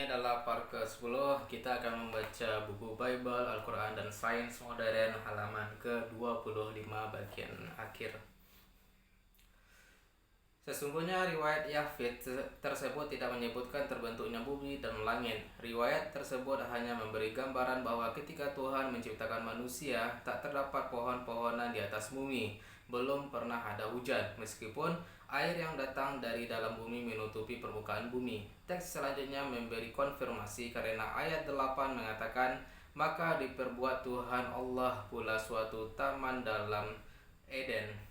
adalah part ke-10. Kita akan membaca buku Bible, Al-Quran, dan Sains Modern halaman ke-25 bagian akhir. Sesungguhnya riwayat Yahfid tersebut tidak menyebutkan terbentuknya bumi dan langit. Riwayat tersebut hanya memberi gambaran bahwa ketika Tuhan menciptakan manusia, tak terdapat pohon-pohonan di atas bumi. Belum pernah ada hujan, meskipun air yang datang dari dalam bumi menutupi permukaan bumi. Teks selanjutnya memberi konfirmasi karena ayat 8 mengatakan, maka diperbuat Tuhan Allah pula suatu taman dalam Eden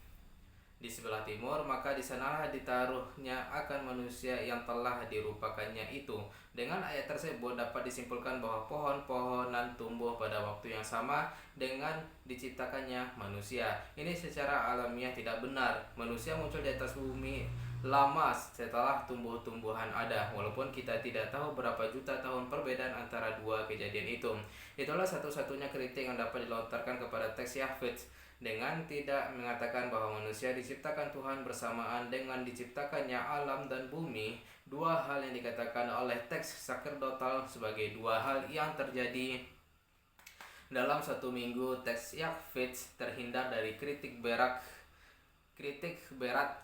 di sebelah timur, maka di sanalah ditaruhnya akan manusia yang telah dirupakannya itu. Dengan ayat tersebut dapat disimpulkan bahwa pohon-pohonan tumbuh pada waktu yang sama dengan diciptakannya manusia. Ini secara alamiah tidak benar. Manusia muncul di atas bumi lama setelah tumbuh-tumbuhan ada, walaupun kita tidak tahu berapa juta tahun perbedaan antara dua kejadian itu. Itulah satu-satunya kritik yang dapat dilontarkan kepada teks Yahfid, dengan tidak mengatakan bahwa manusia diciptakan Tuhan bersamaan dengan diciptakannya alam dan bumi. Dua hal yang dikatakan oleh teks sakerdotal sebagai dua hal yang terjadi dalam satu minggu. Teks Yahfid terhindar dari kritik berat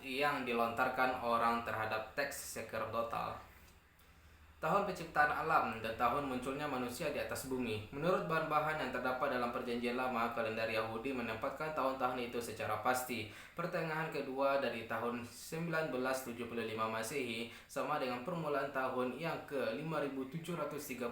yang dilontarkan orang terhadap teks sakerdotal. Tahun penciptaan alam dan tahun munculnya manusia di atas bumi. Menurut bahan-bahan yang terdapat dalam perjanjian lama, kalender Yahudi menempatkan tahun-tahun itu secara pasti. Pertengahan kedua dari tahun 1975 Masehi sama dengan permulaan tahun yang ke-5736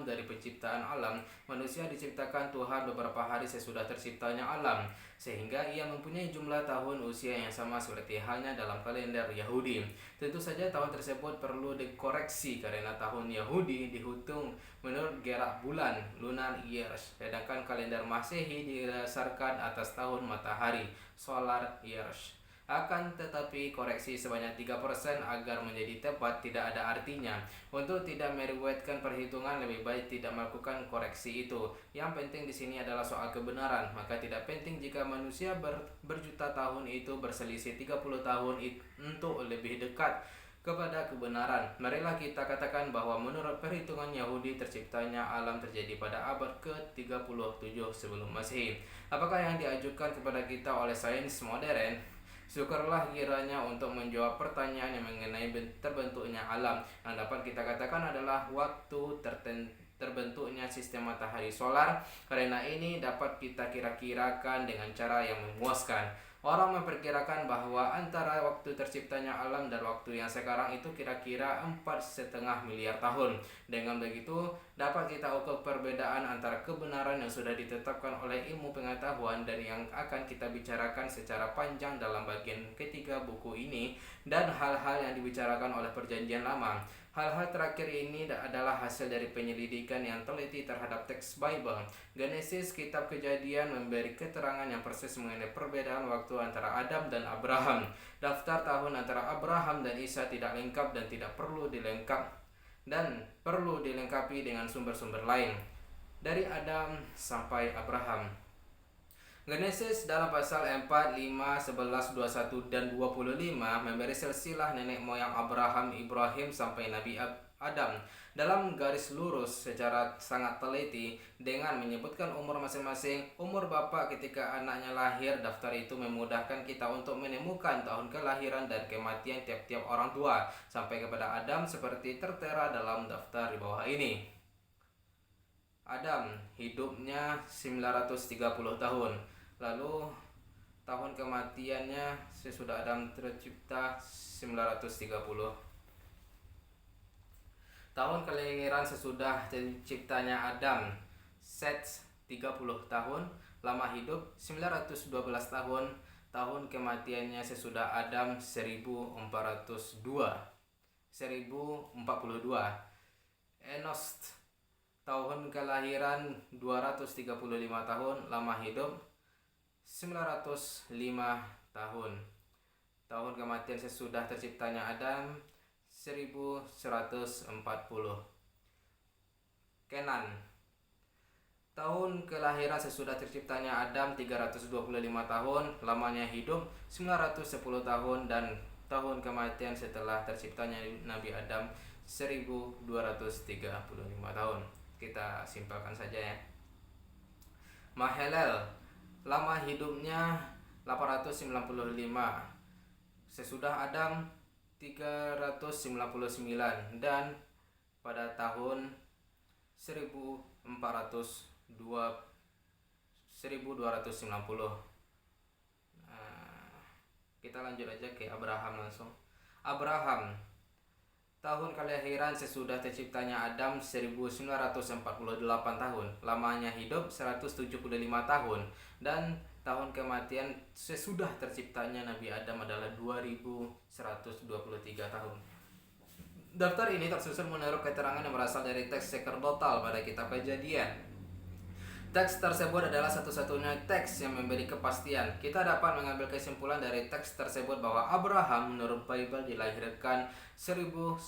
dari penciptaan alam. Manusia diciptakan Tuhan beberapa hari sesudah terciptanya alam, sehingga ia mempunyai jumlah tahun usia yang sama seperti halnya dalam kalender Yahudi. Tentu saja tahun tersebut perlu dikoreksi karena tahun Yahudi dihitung menurut gerak bulan lunar years, sedangkan kalender Masehi didasarkan atas tahun matahari solar years. Akan tetapi koreksi sebanyak 3% agar menjadi tepat tidak ada artinya. Untuk tidak meriwayatkan perhitungan, lebih baik tidak melakukan koreksi itu. Yang penting di sini adalah soal kebenaran. Maka tidak penting jika manusia berjuta tahun itu berselisih 30 tahun untuk lebih dekat kepada kebenaran. Marilah kita katakan bahwa menurut perhitungan Yahudi, terciptanya alam terjadi pada abad ke-37 sebelum Masehi. Apakah yang diajukan kepada kita oleh sains modern? Syukurlah kiranya untuk menjawab pertanyaan yang mengenai terbentuknya alam. Yang dapat kita katakan adalah waktu terbentuknya sistem matahari solar. Karena ini dapat kita kira-kirakan dengan cara yang memuaskan. Orang memperkirakan bahwa antara waktu terciptanya alam dan waktu yang sekarang itu kira-kira 4,5 miliar tahun. Dengan begitu, dapat kita ukur perbedaan antara kebenaran yang sudah ditetapkan oleh ilmu pengetahuan dan yang akan kita bicarakan secara panjang dalam bagian ketiga buku ini, dan hal-hal yang dibicarakan oleh perjanjian lama. Hal-hal terakhir ini adalah hasil dari penyelidikan yang teliti terhadap teks Bible. Genesis, kitab Kejadian, memberi keterangan yang persis mengenai perbedaan waktu antara Adam dan Abraham. Daftar tahun antara Abraham dan Isa tidak lengkap dan perlu dilengkapi dengan sumber-sumber lain dari Adam sampai Abraham. Genesis dalam pasal 4, 5, 11, 21, dan 25 memberi silsilah nenek moyang Abraham, Ibrahim, sampai Nabi Adam dalam garis lurus secara sangat teliti dengan menyebutkan umur masing-masing, umur bapa ketika anaknya lahir. Daftar itu memudahkan kita untuk menemukan tahun kelahiran dan kematian tiap-tiap orang tua sampai kepada Adam seperti tertera dalam daftar di bawah ini. Adam hidupnya 930 tahun. Lalu tahun kematiannya sesudah Adam tercipta 930. Tahun kelahiran sesudah terciptanya Adam, Set 30 tahun. Lama hidup 912 tahun. Tahun kematiannya sesudah Adam 1442. Enos, tahun kelahiran 235 tahun. Lama hidup 905 tahun. Tahun kematian sesudah terciptanya Adam 1140. Kenan, tahun kelahiran sesudah terciptanya Adam 325 tahun. Lamanya hidup 910 tahun dan tahun kematian setelah terciptanya Nabi Adam 1235 tahun. Kita simpelkan saja ya. Mahalalel, lama hidupnya 895. Sesudah Adam 399, dan pada tahun 1290. Kita lanjut aja ke Abraham langsung. Abraham, tahun kelahiran sesudah terciptanya Adam 1948 tahun. Lamanya hidup 175 tahun. Dan tahun kematian sesudah terciptanya Nabi Adam adalah 2123 tahun. Daftar ini tersusun menurut keterangan yang berasal dari teks sakerdotal pada kitab Kejadian. Teks tersebut adalah satu-satunya teks yang memberi kepastian. Kita dapat mengambil kesimpulan dari teks tersebut bahwa Abraham menurut Bible dilahirkan 1948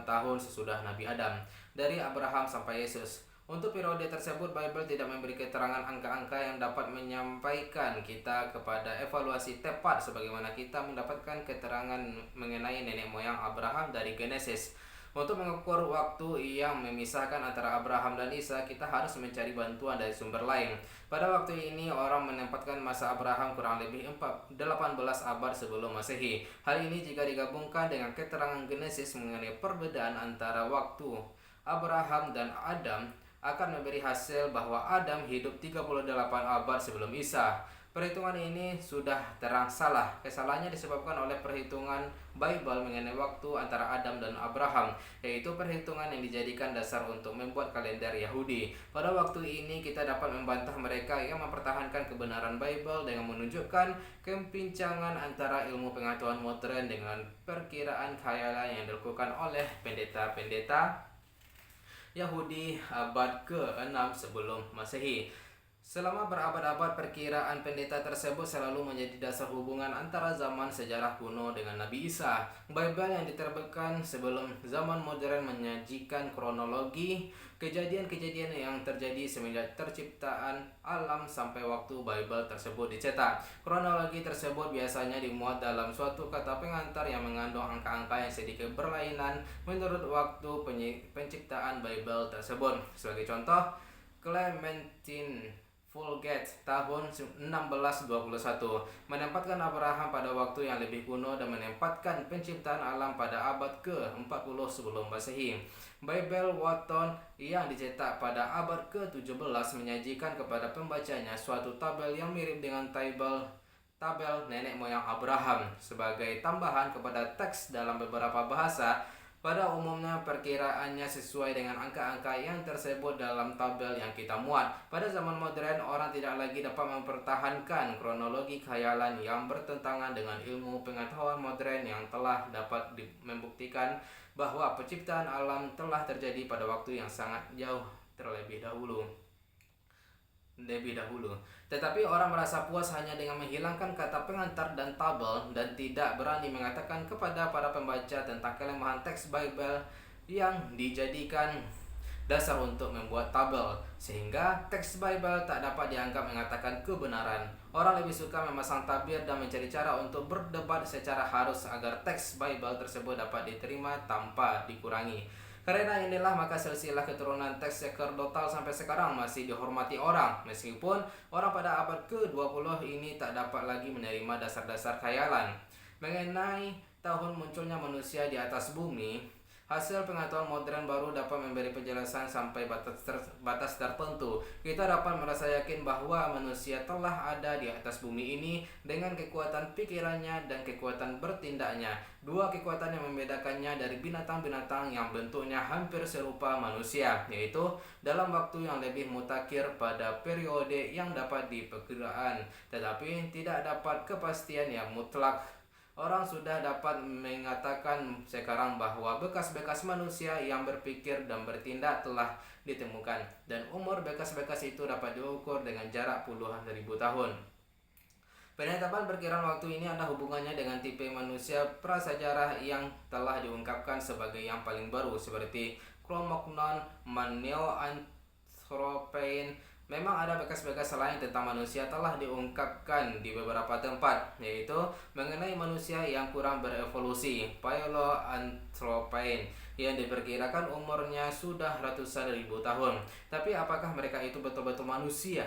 tahun sesudah Nabi Adam. Dari Abraham sampai Yesus. Untuk periode tersebut, Bible tidak memberi keterangan angka-angka yang dapat menyampaikan kita kepada evaluasi tepat sebagaimana kita mendapatkan keterangan mengenai nenek moyang Abraham dari Genesis. Untuk mengukur waktu yang memisahkan antara Abraham dan Isa, kita harus mencari bantuan dari sumber lain. Pada waktu ini, orang menempatkan masa Abraham kurang lebih 18 abad sebelum Masehi. Hal ini jika digabungkan dengan keterangan Genesis mengenai perbedaan antara waktu Abraham dan Adam, akan memberi hasil bahwa Adam hidup 38 abad sebelum Isa. Perhitungan ini sudah terang salah. Kesalahannya disebabkan oleh perhitungan Bible mengenai waktu antara Adam dan Abraham, yaitu perhitungan yang dijadikan dasar untuk membuat kalender Yahudi. Pada waktu ini kita dapat membantah mereka yang mempertahankan kebenaran Bible dengan menunjukkan kepincangan antara ilmu pengetahuan modern dengan perkiraan khayalan yang dilakukan oleh pendeta-pendeta Yahudi abad ke-6 sebelum Masehi. Selama berabad-abad, perkiraan pendeta tersebut selalu menjadi dasar hubungan antara zaman sejarah kuno dengan Nabi Isa. Bible yang diterbitkan sebelum zaman modern menyajikan kronologi kejadian-kejadian yang terjadi semenjak terciptaan alam sampai waktu Bible tersebut dicetak. Kronologi tersebut biasanya dimuat dalam suatu kata pengantar yang mengandung angka-angka yang sedikit berlainan menurut waktu penciptaan Bible tersebut. Sebagai contoh, Clementine Fulgate tahun 1621 menempatkan Abraham pada waktu yang lebih kuno dan menempatkan penciptaan alam pada abad ke-40 sebelum Masehi. Bible Watton yang dicetak pada abad ke-17 menyajikan kepada pembacanya suatu tabel yang mirip dengan tabel nenek moyang Abraham sebagai tambahan kepada teks dalam beberapa bahasa. Pada umumnya perkiraannya sesuai dengan angka-angka yang tersebut dalam tabel yang kita muat. Pada zaman modern, orang tidak lagi dapat mempertahankan kronologi khayalan yang bertentangan dengan ilmu pengetahuan modern yang telah dapat membuktikan bahwa penciptaan alam telah terjadi pada waktu yang sangat jauh terlebih dahulu. Tetapi orang merasa puas hanya dengan menghilangkan kata pengantar dan tabel dan tidak berani mengatakan kepada para pembaca tentang kelemahan teks Bible yang dijadikan dasar untuk membuat tabel, sehingga teks Bible tak dapat dianggap mengatakan kebenaran. Orang lebih suka memasang tabir dan mencari cara untuk berdebat secara harus agar teks Bible tersebut dapat diterima tanpa dikurangi. Karena inilah maka silsilah keturunan teks sakerdotal sampai sekarang masih dihormati orang, meskipun orang pada abad ke-20 ini tak dapat lagi menerima dasar-dasar khayalan. Mengenai tahun munculnya manusia di atas bumi, hasil pengetahuan modern baru dapat memberi penjelasan sampai batas tertentu. Kita dapat merasa yakin bahwa manusia telah ada di atas bumi ini dengan kekuatan pikirannya dan kekuatan bertindaknya. Dua kekuatan yang membedakannya dari binatang-binatang yang bentuknya hampir serupa manusia, yaitu dalam waktu yang lebih mutakhir pada periode yang dapat diperkirakan, tetapi tidak dapat kepastian yang mutlak. Orang sudah dapat mengatakan sekarang bahwa bekas-bekas manusia yang berpikir dan bertindak telah ditemukan, dan umur bekas-bekas itu dapat diukur dengan jarak puluhan ribu tahun. Penetapan perkiraan waktu ini ada hubungannya dengan tipe manusia prasejarah yang telah diungkapkan sebagai yang paling baru, seperti Cro-Magnon, Neo-Anthropoid, Memang ada bekas-bekas lain tentang manusia telah diungkapkan di beberapa tempat, yaitu mengenai manusia yang kurang berevolusi, Piloanthropine, yang diperkirakan umurnya sudah ratusan ribu tahun. Tapi apakah mereka itu betul-betul manusia?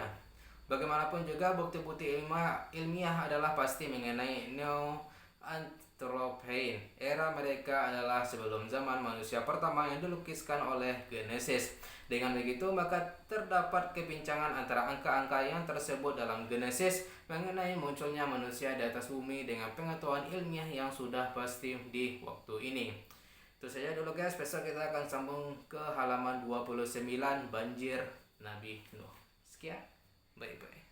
Bagaimanapun juga bukti-bukti ilmiah adalah pasti mengenai Neanderthaloid. Era mereka adalah sebelum zaman manusia pertama yang dilukiskan oleh Genesis. Dengan begitu, maka terdapat kebincangan antara angka-angka yang tersebut dalam Genesis mengenai munculnya manusia di atas bumi dengan pengetahuan ilmiah yang sudah pasti di waktu ini. Itu saja dulu guys, besok kita akan sambung ke halaman 29 banjir Nabi Nuh. Sekian, bye-bye.